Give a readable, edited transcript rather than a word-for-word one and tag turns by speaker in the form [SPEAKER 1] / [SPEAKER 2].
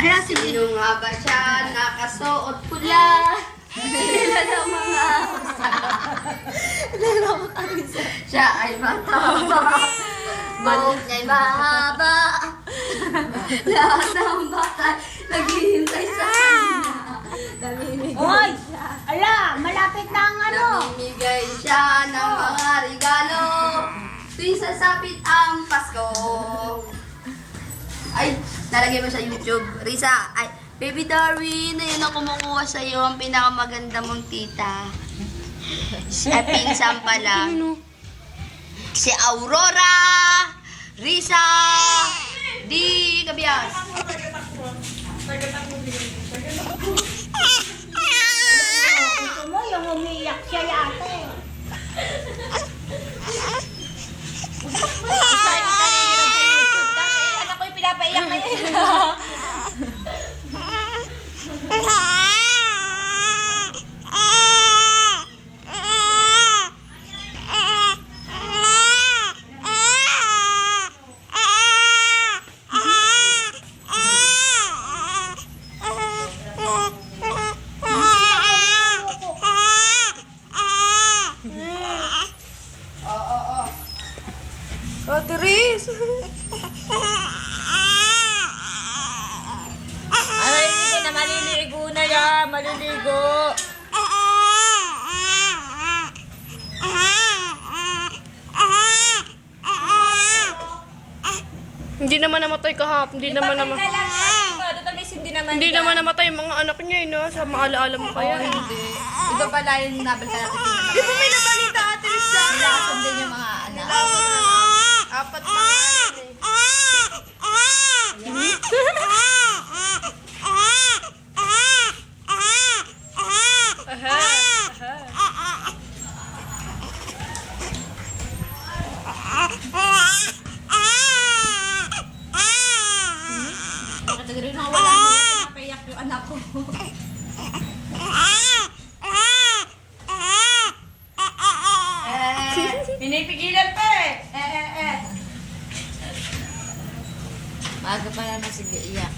[SPEAKER 1] Ayan, sige.
[SPEAKER 2] Sino nga ba siya nakasuot pula? Ilan ang mga siya ay mataba. Buhok niya'y mahaba. Lahat ng bakal naghihintay sa kanya. Namimigay
[SPEAKER 1] Hoy!
[SPEAKER 2] siya.
[SPEAKER 1] Ala, malapit na ang ano.
[SPEAKER 2] Namimigay siya ng mga regalo tuwing sasapit ang Pasko. Ay, nalagay mo sa YouTube. Risa, ay, Baby Darwin, ayun ang kumukuha sa'yo ang pinakamaganda mong tita. Ay, pinsan pa lang. Si Aurora, Risa, di Kabias.
[SPEAKER 1] Gusto mo yung umiiyak siya yate.
[SPEAKER 3] Anak ko yung pinapaiyak na yun.
[SPEAKER 2] Ate Riz.
[SPEAKER 3] Maliligo na, maliligo na yan. Maliligo.
[SPEAKER 4] Hindi naman namatay kahapon, hindi naman namatay. Hindi naman namatay yung mga anak niya, no? Sa maalaala mo kaya.
[SPEAKER 3] Hindi. Ito pala yung nabalita natin.
[SPEAKER 4] Di ba may nabalita, Ate Riz, sa
[SPEAKER 3] Nilason din yung mga anak.
[SPEAKER 4] apat na yan eh. Aha, aha.
[SPEAKER 3] Nakatagrin na wala mo. Pinapaiyak yung anak ko. Pinipigilan pa eh. Maaga pa naman sige iyak.